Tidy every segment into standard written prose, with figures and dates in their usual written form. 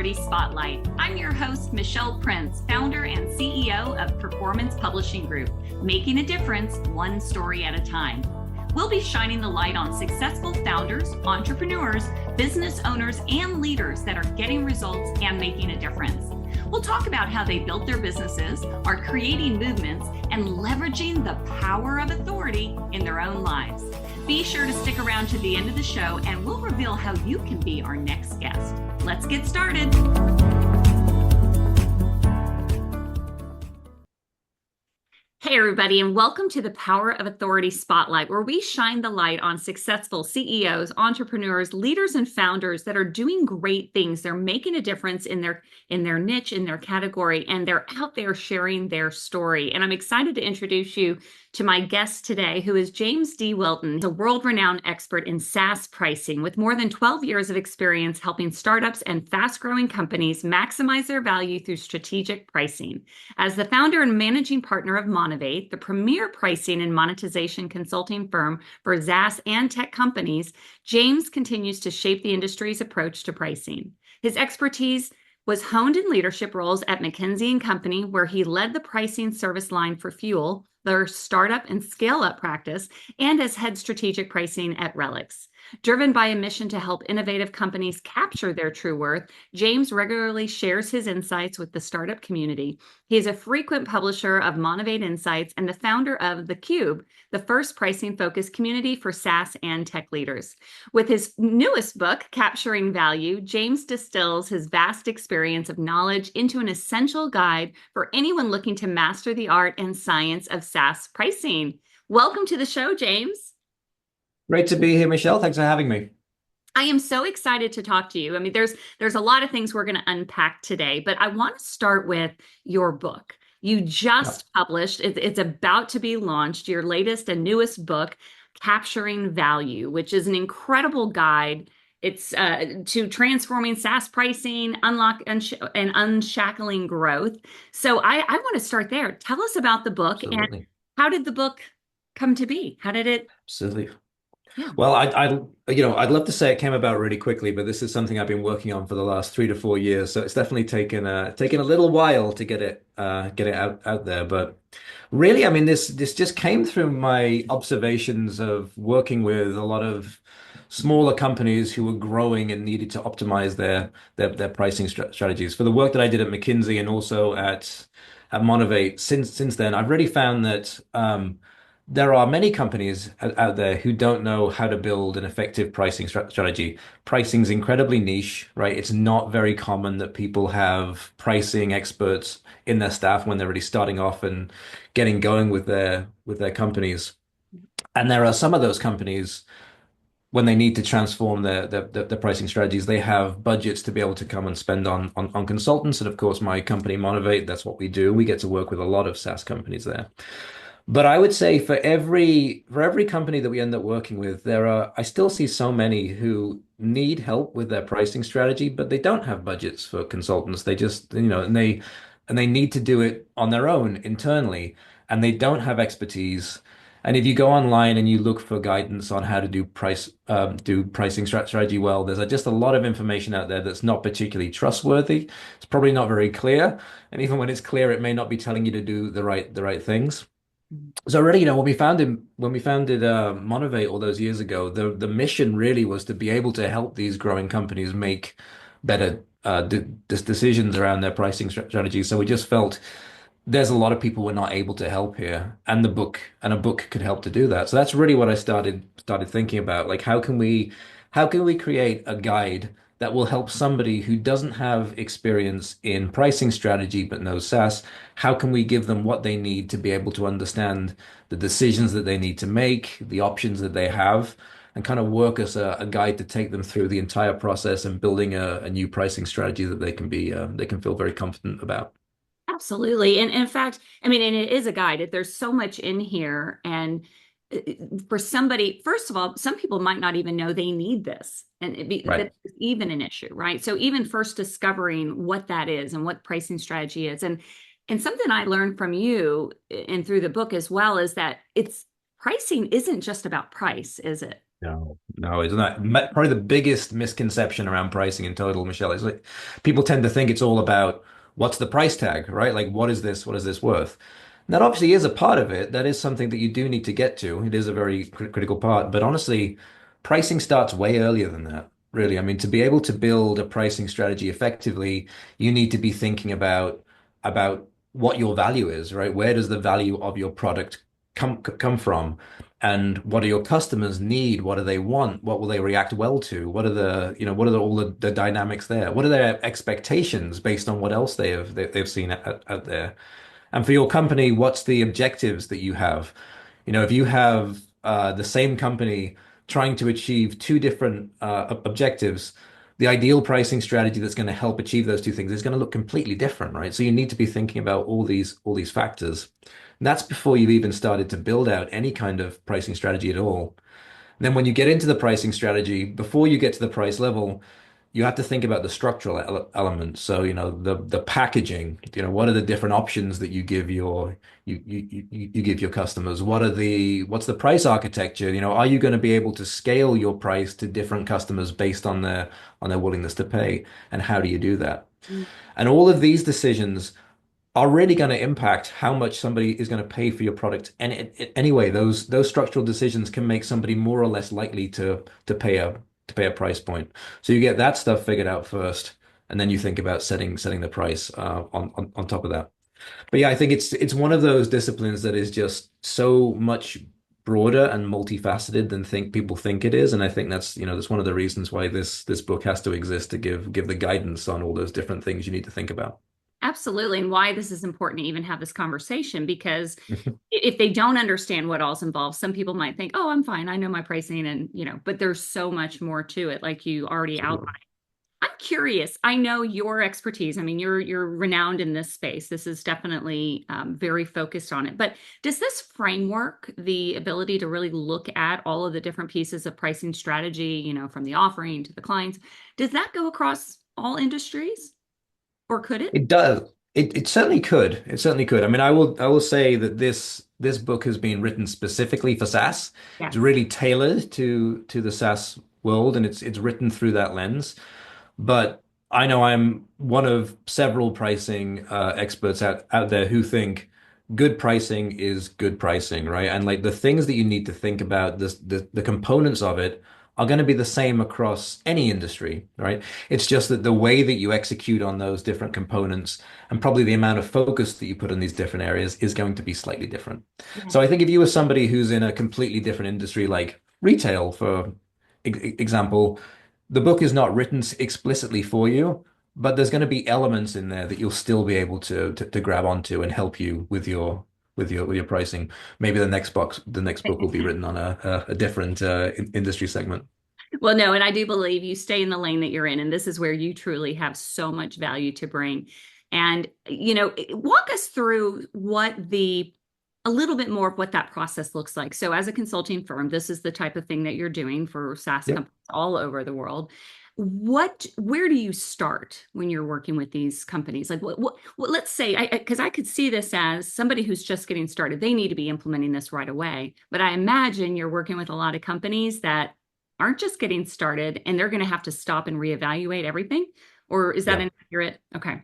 Authority Spotlight. I'm your host, Michelle Prince, founder and CEO of Performance Publishing Group, making a difference one story at a time. We'll be shining the light on successful founders, entrepreneurs, business owners, and leaders that are getting results and making a difference. We'll talk about how they built their businesses, are creating movements, and leveraging the power of authority in their own lives. Be sure to stick around to the end of the show and we'll reveal how you can be our next guest. Let's get started. Hey, everybody, and welcome to the Power of Authority Spotlight, where we shine the light on successful CEOs, entrepreneurs, leaders, and founders that are doing great things. They're making a difference in their niche, in their category, and they're out there sharing their story. And I'm excited to introduce you to my guest today, who is James D. Wilton. He's a world-renowned expert in SaaS pricing with more than 12 years of experience helping startups and fast-growing companies maximize their value through strategic pricing. As the founder and managing partner of Monovate, the premier pricing and monetization consulting firm for SaaS and tech companies, James continues to shape the industry's approach to pricing. His expertise was honed in leadership roles at McKinsey & Company, where he led the pricing service line for Fuel, their startup and scale-up practice, and as head strategic pricing at Relics. Driven by a mission to help innovative companies capture their true worth, James regularly shares his insights with the startup community. He is a frequent publisher of Monovate Insights and the founder of The Cube, the first pricing-focused community for SaaS and tech leaders. With his newest book, Capturing Value, James distills his vast experience of knowledge into an essential guide for anyone looking to master the art and science of SaaS pricing. Welcome to the show, James. Great to be here, Michelle. Thanks for having me. I am so excited to talk to you. I mean, there's a lot of things we're going to unpack today, but I want to start with your book. You just published, it's about to be launched, your latest and newest book, Capturing Value, which is an incredible guide. It's to transforming SaaS pricing, unlock and unshackling growth. So I want to start there. Tell us about the book. Absolutely. And how did the book come to be? How did it? Absolutely. Yeah. Well, I'd love to say it came about really quickly, but this is something I've been working on for the last 3 to 4 years. So it's definitely taken a little while to get it out there. But really, I mean, this just came through my observations of working with a lot of smaller companies who were growing and needed to optimize their pricing strategies. For the work that I did at McKinsey and also at Monovate, since then, I've really found that there are many companies out there who don't know how to build an effective pricing strategy. Pricing is incredibly niche, right? It's not very common that people have pricing experts in their staff when they're really starting off and getting going with their companies. And there are some of those companies, when they need to transform their pricing strategies, they have budgets to be able to come and spend on consultants. And of course, my company, Monovate, that's what we do. We get to work with a lot of SaaS companies there. But I would say for every company that we end up working with, I still see so many who need help with their pricing strategy, but they don't have budgets for consultants. They just, and they need to do it on their own internally, and they don't have expertise. And if you go online and you look for guidance on how to do pricing strategy well, there's just a lot of information out there that's not particularly trustworthy. It's probably not very clear, and even when it's clear, it may not be telling you to do the right things. So really, when we founded Monovate all those years ago, the mission really was to be able to help these growing companies make better decisions around their pricing strategies. So we just felt there's a lot of people we're not able to help here, and a book could help to do that. So that's really what I started thinking about. Like, how can we create a guide that will help somebody who doesn't have experience in pricing strategy but knows SaaS? How can we give them what they need to be able to understand the decisions that they need to make, the options that they have, and kind of work as a guide to take them through the entire process and building a new pricing strategy that they can feel very confident about. Absolutely. And in fact, I mean, and it is a guide. There's so much in here. And for somebody, first of all, some people might not even know they need this, and that's even an issue, right? So even first discovering what that is and what pricing strategy is, and something I learned from you and through the book as well is that pricing isn't just about price, is it? No, No, isn't that probably the biggest misconception around pricing in total, Michelle? Is like people tend to think it's all about what's the price tag, right? Like what is this? What is this worth? And that obviously is a part of it. That is something that you do need to get to. It is a very critical part. But honestly, pricing starts way earlier than that, really. I mean, to be able to build a pricing strategy effectively, you need to be thinking about what your value is, right? Where does the value of your product come from? And what do your customers need? What do they want? What will they react well to? What are all the dynamics there? What are their expectations based on what else they've seen out there? And for your company, what's the objectives that you have? If you have the same company trying to achieve two different objectives, the ideal pricing strategy that's going to help achieve those two things is going to look completely different, right? So you need to be thinking about all these factors. And that's before you've even started to build out any kind of pricing strategy at all. Then when you get into the pricing strategy, before you get to the price level, you have to think about the structural elements. So, the packaging, what are the different options that you give your customers? What's the price architecture? Are you going to be able to scale your price to different customers based on their willingness to pay? And how do you do that? Mm. And all of these decisions are really going to impact how much somebody is going to pay for your product. And anyway, those structural decisions can make somebody more or less likely to pay a price point. So you get that stuff figured out first, and then you think about setting the price on top of that. But yeah, I think it's one of those disciplines that is just so much broader and multifaceted than think people think it is. And I think that's one of the reasons why this book has to exist to give the guidance on all those different things you need to think about. Absolutely. And why this is important to even have this conversation, because if they don't understand what all's involved, some people might think, oh, I'm fine. I know my pricing and, but there's so much more to it, like you already Absolutely. outlined. I'm curious. I know your expertise. I mean, you're renowned in this space. This is definitely very focused on it. But does this framework, the ability to really look at all of the different pieces of pricing strategy, from the offering to the clients, does that go across all industries, or could it? It does. It certainly could. It certainly could. I mean, I will say that this book has been written specifically for SaaS. It's Yeah. really tailored to the SaaS world, and it's written through that lens. But I know I'm one of several pricing experts out there who think good pricing is good pricing, right? And like the things that you need to think about, the components of it are going to be the same across any industry, right? It's just that the way that you execute on those different components and probably the amount of focus that you put on these different areas is going to be slightly different. Yeah. So I think if you were somebody who's in a completely different industry, like retail, for example, the book is not written explicitly for you, but there's going to be elements in there that you'll still be able to grab onto and help you with your pricing. Maybe the next book will be written on a different industry segment. Well, no, and I do believe you stay in the lane that you're in, and this is where you truly have so much value to bring. And, walk us through a little bit more of what that process looks like. So, as a consulting firm, this is the type of thing that you're doing for SaaS Yep. companies all over the world. Where do you start when you're working with these companies? Like, let's say, because I could see this as somebody who's just getting started, they need to be implementing this right away. But I imagine you're working with a lot of companies that aren't just getting started and they're going to have to stop and reevaluate everything. Or is that Yeah. inaccurate? Okay.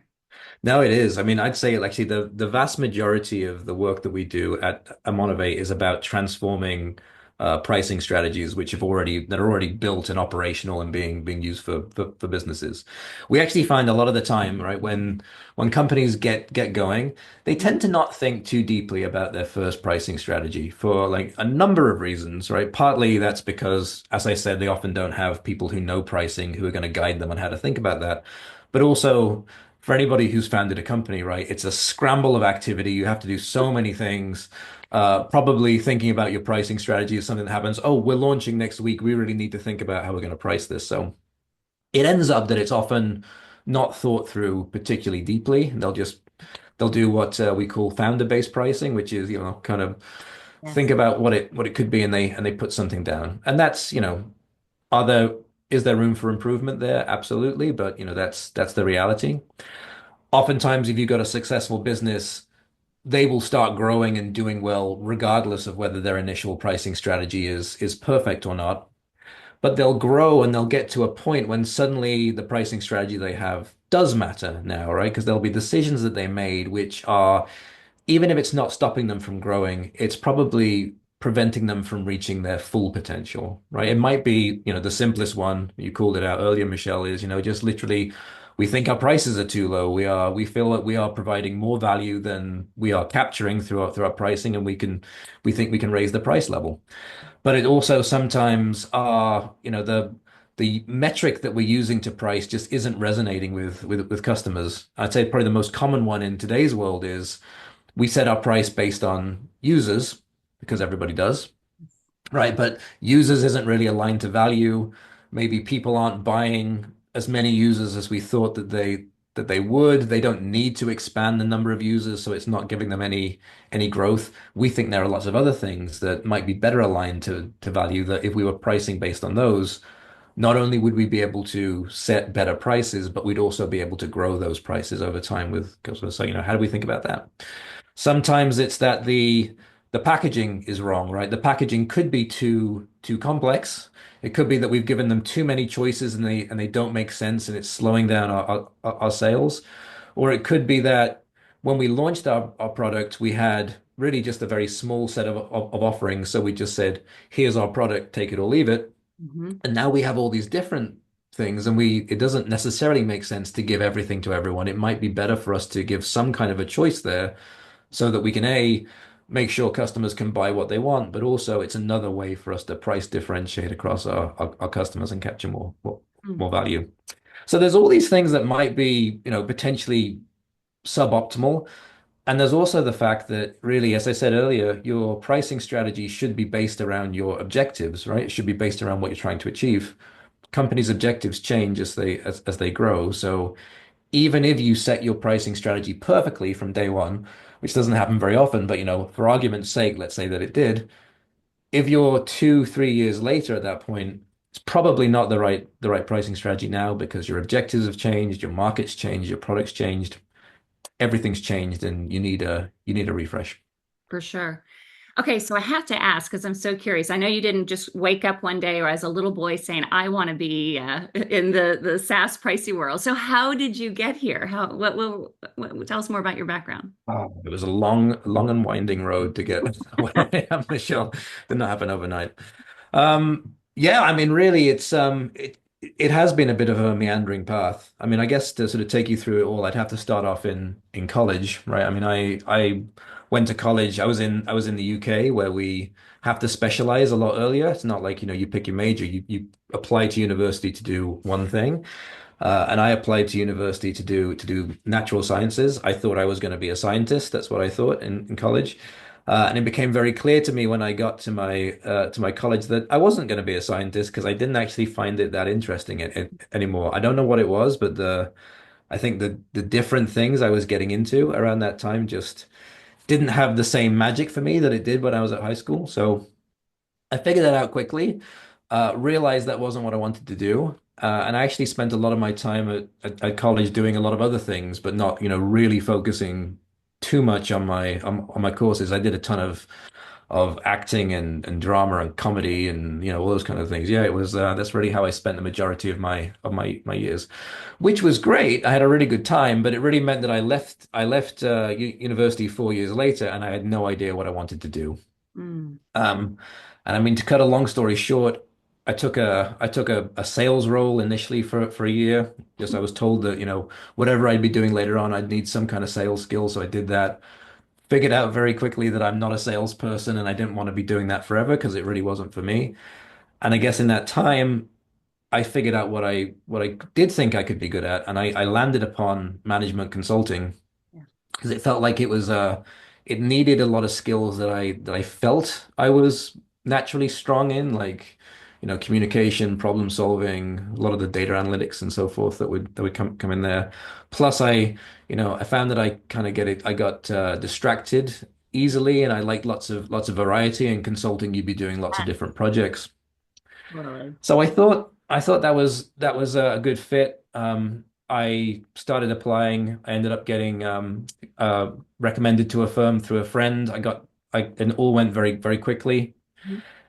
No, it is. I mean, I'd say actually the vast majority of the work that we do at Motivate is about transforming pricing strategies that are already built and operational and being used for businesses. We actually find a lot of the time, right, when companies get going, they tend to not think too deeply about their first pricing strategy for like a number of reasons, right? Partly that's because, as I said, they often don't have people who know pricing who are going to guide them on how to think about that. But also for anybody who's founded a company, right? It's a scramble of activity. You have to do so many things. Probably thinking about your pricing strategy is something that happens. Oh, we're launching next week. We really need to think about how we're going to price this. So it ends up that it's often not thought through particularly deeply. They'll do what we call founder-based pricing, which is, kind of think Yes. about what it could be, and they put something down. And that's, are there is there room for improvement there? Absolutely, but that's the reality. Oftentimes, if you've got a successful business, they will start growing and doing well, regardless of whether their initial pricing strategy is perfect or not. but they'll grow and they'll get to a point when suddenly the pricing strategy they have does matter now, right? Because there'll be decisions that they made which are, even if it's not stopping them from growing, it's probably preventing them from reaching their full potential, right? It might be, the simplest one, you called it out earlier, Michelle, is, just literally we think our prices are too low. We feel that we are providing more value than we are capturing through our pricing, and we think we can raise the price level. But it also sometimes the metric that we're using to price just isn't resonating with customers. I'd say probably the most common one in today's world is we set our price based on users because everybody does, right? But users isn't really aligned to value. Maybe people aren't buying as many users as we thought that they would. They don't need to expand the number of users, so it's not giving them any growth. We think there are lots of other things that might be better aligned to value that if we were pricing based on those, not only would we be able to set better prices, but we'd also be able to grow those prices over time with customers. So, how do we think about that? Sometimes it's that the packaging is wrong, right? The packaging could be too complex. It could be that we've given them too many choices and they don't make sense and it's slowing down our sales. Or it could be that when we launched our product, we had really just a very small set of offerings. So we just said, here's our product, take it or leave it. Mhm. And now we have all these different things, and it doesn't necessarily make sense to give everything to everyone. It might be better for us to give some kind of a choice there so that we can make sure customers can buy what they want, but also it's another way for us to price differentiate across our customers and capture more Mm. value. So there's all these things that might be, potentially suboptimal. And there's also the fact that really, as I said earlier, your pricing strategy should be based around your objectives, right? It should be based around what you're trying to achieve. Companies' objectives change as they grow. So even if you set your pricing strategy perfectly from day one, which doesn't happen very often, but for argument's sake, let's say that it did. If you're 2, 3 years later at that point, it's probably not the right pricing strategy now because your objectives have changed, your market's changed, your product's changed, everything's changed, and you need a refresh. For sure. Okay, so I have to ask because I'm so curious. I know you didn't just wake up one day or as a little boy saying, "I want to be in the SaaS pricey world." So how did you get here? Tell us more about your background. Oh, it was a long and winding road to get where I am, Michelle. Did not happen overnight. Yeah, I mean, really, it has been a bit of a meandering path. I mean, I guess to sort of take you through it all, I'd have to start off in college, right? I mean, I went to college. I was in the UK where we have to specialize a lot earlier. It's not like, you pick your major. You apply to university to do one thing. And I applied to university to do natural sciences. I thought I was going to be a scientist. That's what I thought in college. And it became very clear to me when I got to my college that I wasn't going to be a scientist because I didn't actually find it that interesting anymore. I don't know what it was, but I think the different things I was getting into around that time just didn't have the same magic for me that it did when I was at high school. So I figured that out quickly, realized that wasn't what I wanted to do. And I actually spent a lot of my time at college doing a lot of other things, but not, really focusing too much on my courses. I did a ton of acting and drama and comedy and all those kind of things. Yeah, it was that's really how I spent the majority of my years, which was great. I had a really good time, but it really meant that I left university 4 years later, and I had no idea what I wanted to do. Mm. Um, and I mean, to cut a long story short, I took a sales role initially for a year. Just I was told that, whatever I'd be doing later on, I'd need some kind of sales skill. So I did that. Figured out very quickly that I'm not a salesperson and I didn't want to be doing that forever because it really wasn't for me. And I guess in that time, I figured out what I did think I could be good at, and I landed upon management consulting Yeah. because it felt like it needed a lot of skills that I felt I was naturally strong in, like communication, problem solving, a lot of the data analytics and so forth that would come in there. Plus, I found that I kind of get it. I got distracted easily, and I like lots of variety. In consulting, you'd be doing lots of different projects. Totally. So I thought that was a good fit. I started applying. I ended up getting recommended to a firm through a friend. And it all went very, very quickly.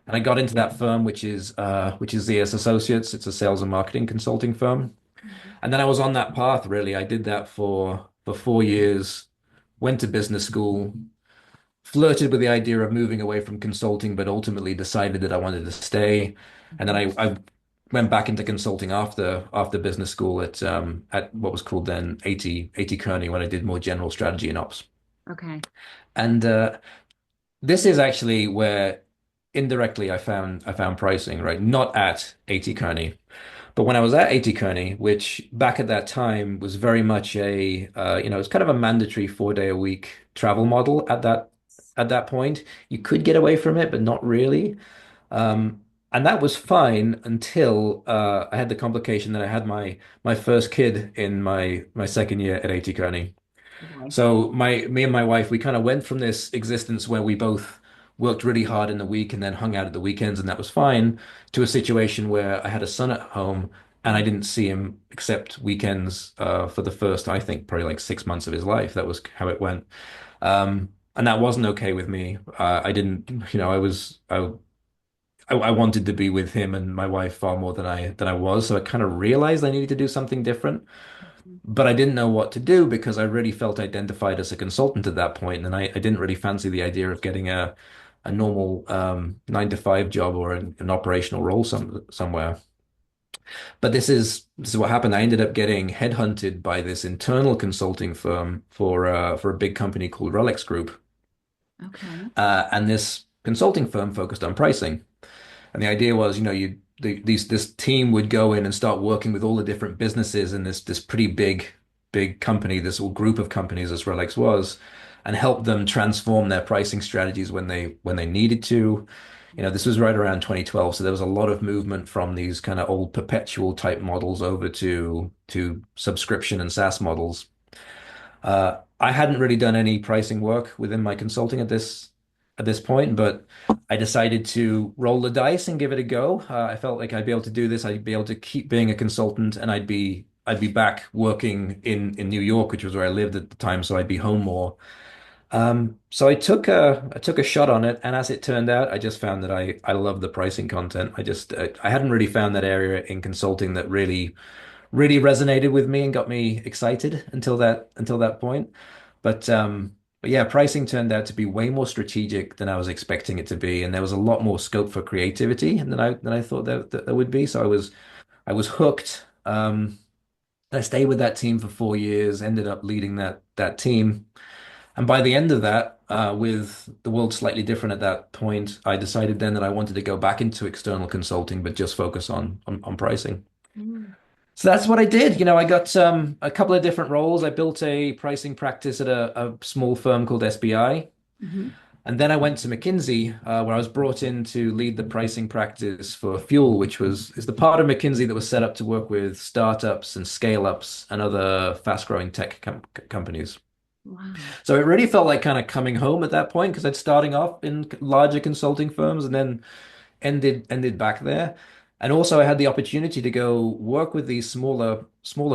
And I got into that firm, which is ZS Associates. It's a sales and marketing consulting firm. Mhm. And then I was on that path, really. I did that for 4 years, went to business school, flirted with the idea of moving away from consulting, but ultimately decided that I wanted to stay. And then Mhm. I went back into consulting after business school at what was called then 80 Kearney when I did more general strategy and ops. Okay. And this is actually where indirectly I found pricing, right? Not at 80 Kearney. But when I was at 80 Kearney, which back at that time was very much it's kind of a mandatory 4 day a week travel model at that point. You could get away from it, but not really. Um, and that was fine until I had the complication that I had my first kid in my second year at 80 Kearney. Okay. So me and my wife, we kind of went from this existence where we both worked really hard in the week and then hung out at the weekends, and that was fine, to a situation where I had a son at home and I Mhm. didn't see him except weekends for the first, I think, probably like 6 months of his life. That was how it went. And that wasn't okay with me. I didn't, I wanted to be with him and my wife far more than I was. So I kind of realized I needed to do something different. Mhm. But I didn't know what to do because I really felt identified as a consultant at that point, and I didn't really fancy the idea of getting a normal 9 to 5 job or an operational role somewhere. But this is what happened. I ended up getting headhunted by this internal consulting firm for a big company called Relics Group, Okay. and this consulting firm focused on pricing. And the idea was, this team would go in and start working with all the different businesses in this pretty big company, this whole group of companies as Relics was, and help them transform their pricing strategies when they needed to. This was right around 2012, so there was a lot of movement from these kind of old perpetual type models over to subscription and SaaS models. I hadn't really done any pricing work within my consulting at this point, but I decided to roll the dice and give it a go. I felt like I'd be able to do this. I'd be able to keep being a consultant, and I'd be back working in New York, which was where I lived at the time, so I'd be home more. So I took a shot on it, and as it turned out, I just found that I love the pricing content. I hadn't really found that area in consulting that really resonated with me and got me excited until that point. But yeah, pricing turned out to be way more strategic than I was expecting it to be, and there was a lot more scope for creativity than I thought that there would be. So I was hooked. I stayed with that team for 4 years, ended up leading that team. And by the end of that, with the world slightly different at that point, I decided then that I wanted to go back into external consulting, but just focus on pricing. Mhm. So that's what I did. I got a couple of different roles. I built a pricing practice at a small firm called SBI. Mhm. And then I went to McKinsey, where I was brought in to lead the pricing practice for Fuel, which is the part of McKinsey that was set up to work with startups and scale-ups and other fast-growing tech companies. Wow. So it really felt like kind of coming home at that point because I'd starting off in larger consulting firms and then ended back there. And also I had the opportunity to go work with these smaller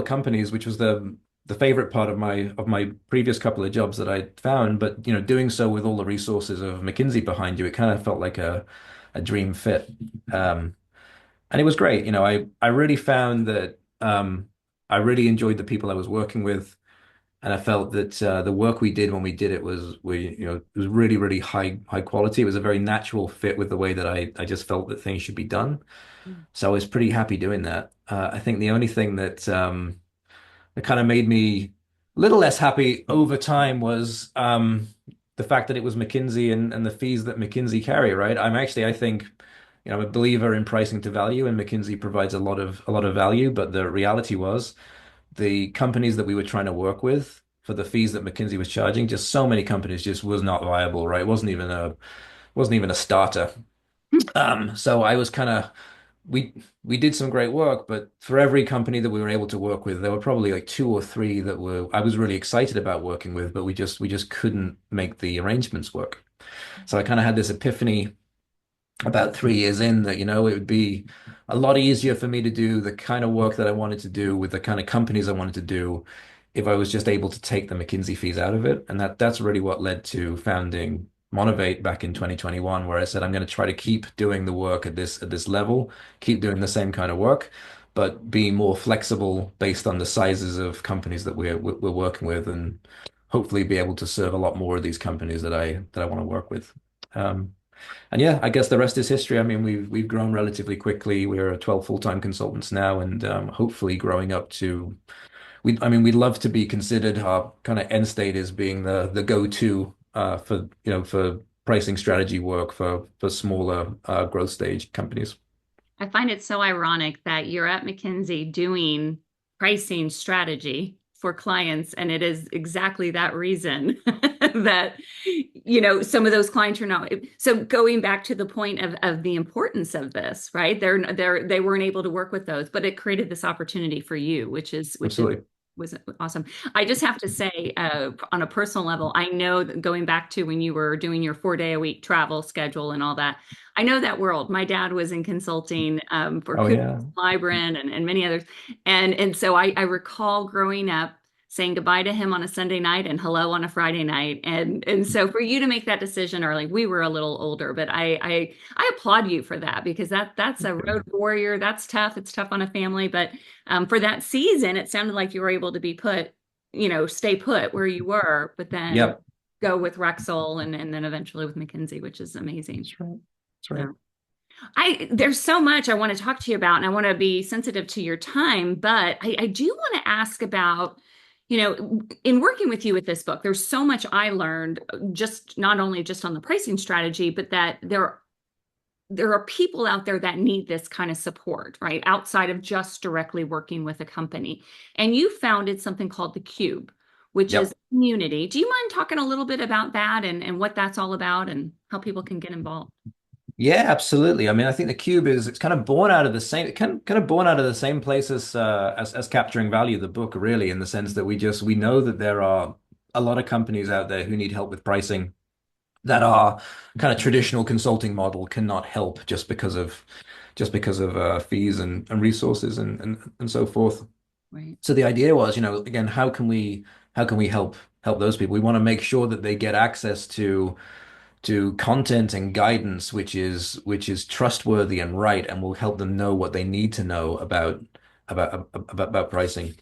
companies, which was the favorite part of my previous couple of jobs that I'd found. But doing so with all the resources of McKinsey behind you, it kind of felt like a dream fit. Um, and it was great. I really found that I really enjoyed the people I was working with. And I felt that the work we did when we did it it was really high quality. It was a very natural fit with the way that I just felt that things should be done. Mhm. So I was pretty happy doing that. I think the only thing that kind of made me a little less happy over time was the fact that it was McKinsey and the fees that McKinsey carry, right? I think, I'm a believer in pricing to value, and McKinsey provides a lot of value, but the reality was the companies that we were trying to work with for the fees that McKinsey was charging, just so many companies just was not viable, right? It wasn't even a starter. So I was kind of we we did some great work, but for every company that we were able to work with, there were probably like two or three that were I was really excited about working with, but we just couldn't make the arrangements work. So I kind of had this epiphany about 3 years in that, it would be a lot easier for me to do the kind of work that I wanted to do with the kind of companies I wanted to do if I was just able to take the McKinsey fees out of it. And that's really what led to founding. Motivate back in 2021, where I said I'm going to try to keep doing the work at this level, keep doing the same kind of work, but be more flexible based on the sizes of companies that we're working with, and hopefully be able to serve a lot more of these companies that I want to work with. Um, and yeah, I guess the rest is history. I mean, we've grown relatively quickly. We're 12 full-time consultants now, and hopefully growing up to I mean, we'd love to be considered. Our kind of end state is being the go-to for for pricing strategy work for smaller growth stage companies. I find it so ironic that you're at McKinsey doing pricing strategy for clients, and it is exactly that reason that, some of those clients are not. So going back to the point of the importance of this, right? They weren't able to work with those, but it created this opportunity for you, which is Absolutely. was awesome. I just have to say, on a personal level, I know that going back to when you were doing your 4 day a week travel schedule and all that, I know that world. My dad was in consulting for Oh Cooper, yeah. Libran, and many others. And so I recall growing up saying goodbye to him on a Sunday night and hello on a Friday night. And so for you to make that decision early, we were a little older, but I applaud you for that, because that's a road warrior. That's tough. It's tough on a family. But for that season, it sounded like you were able to be put, stay put where you were, but then Yep. go with Rexel and then eventually with McKinsey, which is amazing. That's right. That's Yeah. right. There's so much I want to talk to you about, and I want to be sensitive to your time, but I do want to ask about, in working with you with this book, there's so much I learned, just not only just on the pricing strategy, but that there are people out there that need this kind of support, right? Outside of just directly working with a company. And you founded something called the Cube, which is Yep. community. Do you mind talking a little bit about that and what that's all about and how people can get involved? Yeah, absolutely. I mean, I think the cube is it's kind of born out of the same kind of born out of the same place as capturing value, the book, really, in the sense that we know that there are a lot of companies out there who need help with pricing that our kind of traditional consulting model cannot help just because of fees and resources and so forth. Right. So the idea was, again, how can we help those people? We want to make sure that they get access to content and guidance which is trustworthy and right and will help them know what they need to know about pricing.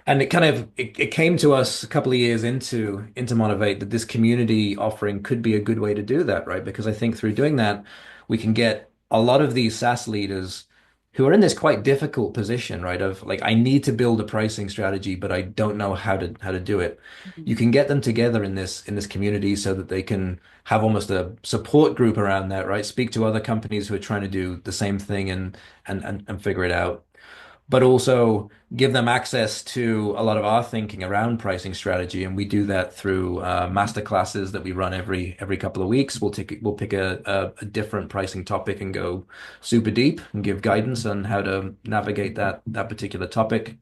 And it came to us a couple of years into Motivate that this community offering could be a good way to do that, right? Because I think through doing that, we can get a lot of these SaaS leaders who are in this quite difficult position, right? Of like, I need to build a pricing strategy, but I don't know how to do it. You Mhm. can get them together in this community so that they can have almost a support group around that, right? Speak to other companies who are trying to do the same thing and figure it out, but also give them access to a lot of our thinking around pricing strategy. And we do that through master classes that we run every couple of weeks. We'll pick a different pricing topic and go super deep and give guidance on how to navigate that particular topic.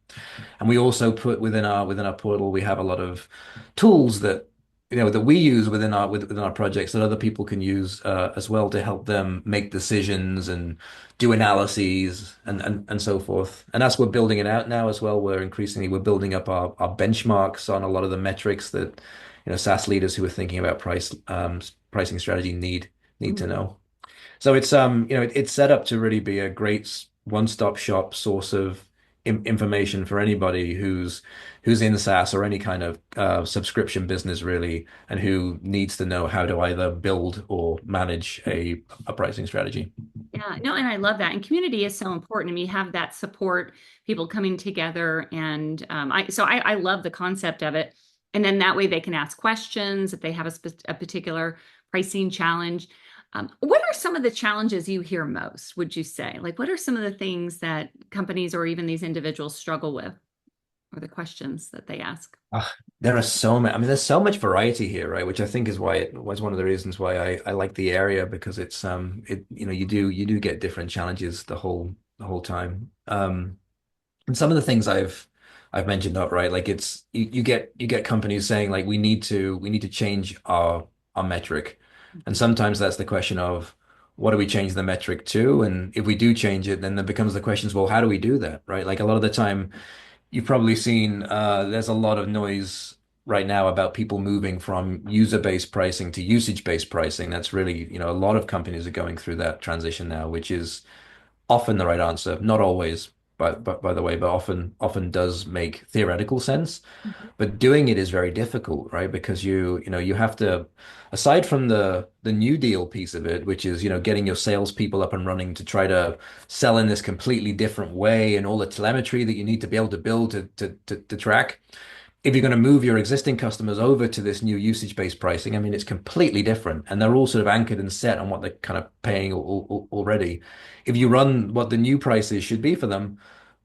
And we also put within our portal, we have a lot of tools that we use within our projects that other people can use as well to help them make decisions and do analyses and so forth. And as we're building it out now as well, we're building up our benchmarks on a lot of the metrics that SaaS leaders who are thinking about pricing strategy need to Mhm. know. So it's set up to really be a great one-stop shop source of information for anybody who's in SaaS or any kind of subscription business really, and who needs to know how to either build or manage a pricing strategy. Yeah, no, and I love that. And community is so important. I mean, you have that support, people coming together, and I love the concept of it. And then that way they can ask questions if they have a particular pricing challenge. What are some of the challenges you hear most, would you say? Like, what are some of the things that companies or even these individuals struggle with, or the questions that they ask? Ah, there are so many. I mean, there's so much variety here, right? Which I think is why it was one of the reasons why I like the area because it's you do get different challenges the whole time. And some of the things I've mentioned up, right? Like you get companies saying like we need to change our metric. And Mhm. sometimes that's the question of what do we change the metric to? And if we do change it, then there becomes the questions, well, how do we do that? Right? Like a lot of the time you've probably seen there's a lot of noise right now about people moving from user-based pricing to usage-based pricing. That's really, a lot of companies are going through that transition now, which is often the right answer. Not always, but by the way, but often does make theoretical sense. But doing it is very difficult, right? Because you have to, aside from the new deal piece of it, which is, getting your salespeople up and running to try to sell in this completely different way and all the telemetry that you need to be able to build to track. If you're going to move your existing customers over to this new usage-based pricing, I mean, it's completely different, and they're all sort of anchored and set on what they're kind of paying already. If you run what the new prices should be for them,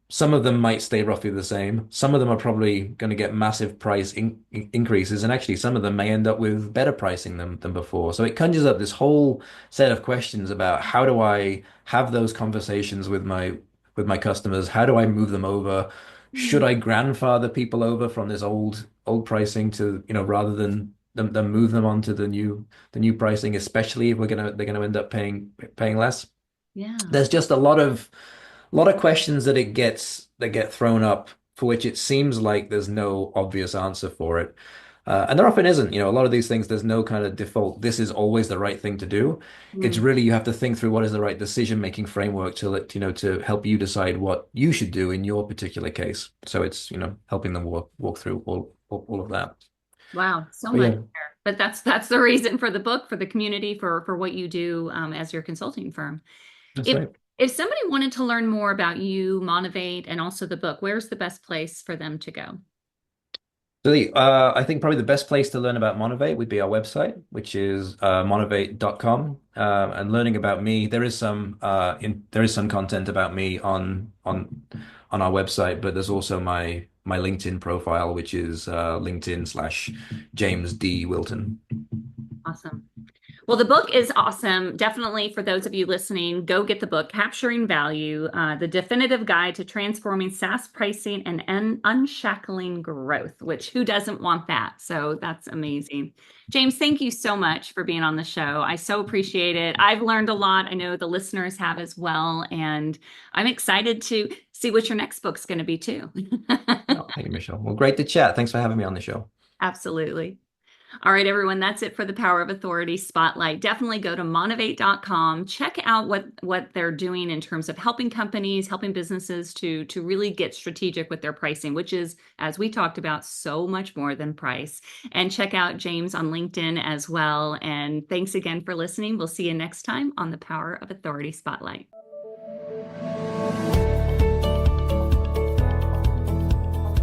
some of them might stay roughly the same. Some of them are probably going to get massive price increases, and actually, some of them may end up with better pricing than before. So it conjures up this whole set of questions about how do I have those conversations with my customers? How do I move them over? Should I grandfather people over from this old pricing to, rather than move them onto the new pricing, especially if they're gonna end up paying less? Yeah. There's just a lot of questions that get thrown up for which it seems like there's no obvious answer for it. And there often isn't. A lot of these things, there's no kind of default, this is always the right thing to do. It's Mm. really, you have to think through what is the right decision-making framework to help you decide what you should do in your particular case. So it's, helping them walk through all of that. Wow, so But much yeah, there. But that's the reason for the book, for the community, for what you do as your consulting firm. that's If right. if somebody wanted to learn more about you, Motivate, and also the book, where's the best place for them to go? So I think probably the best place to learn about Motivate would be our website, which is motivate.com. And learning about me, there is some content about me on our website, but there's also my LinkedIn profile, which is LinkedIn/James D. Wilton. Awesome. Well, the book is awesome. Definitely for those of you listening, go get the book, Capturing Value, the definitive guide to transforming SaaS pricing and unshackling growth, which who doesn't want that? So that's amazing. James, thank you so much for being on the show. I so appreciate it. I've learned a lot. I know the listeners have as well. And I'm excited to see what your next book's going to be too. Oh, thank you, Michelle. Well, great to chat. Thanks for having me on the show. Absolutely. All right, everyone, that's it for the Power of Authority Spotlight. Definitely go to motivate.com. Check out what they're doing in terms of helping companies, helping businesses to really get strategic with their pricing, which is, as we talked about, so much more than price. And check out James on LinkedIn as well. And thanks again for listening. We'll see you next time on the Power of Authority Spotlight.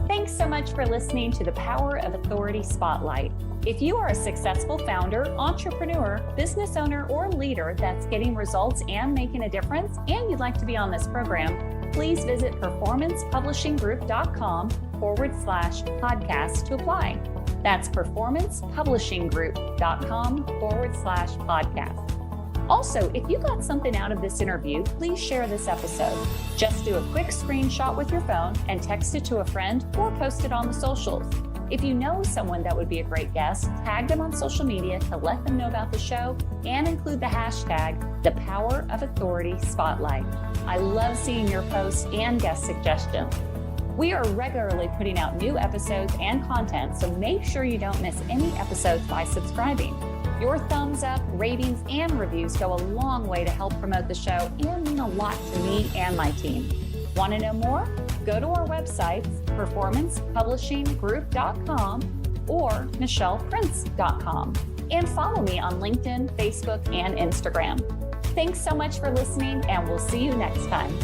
Thanks so much for listening to the Power of Authority Spotlight. If you are a successful founder, entrepreneur, business owner, or leader that's getting results and making a difference, and you'd like to be on this program, please visit performancepublishinggroup.com/podcast to apply. That's performancepublishinggroup.com/podcast. Also, if you got something out of this interview, please share this episode. Just do a quick screenshot with your phone and text it to a friend or post it on the socials. If you know someone that would be a great guest, tag them on social media to let them know about the show and include the hashtag #ThePowerOfAuthoritySpotlight. I love seeing your posts and guest suggestions. We are regularly putting out new episodes and content, so make sure you don't miss any episodes by subscribing. Your thumbs up, ratings, and reviews go a long way to help promote the show and mean a lot to me and my team. Want to know more? Go to our websites, performancepublishinggroup.com or michelleprince.com, and follow me on LinkedIn, Facebook, and Instagram. Thanks so much for listening, and we'll see you next time.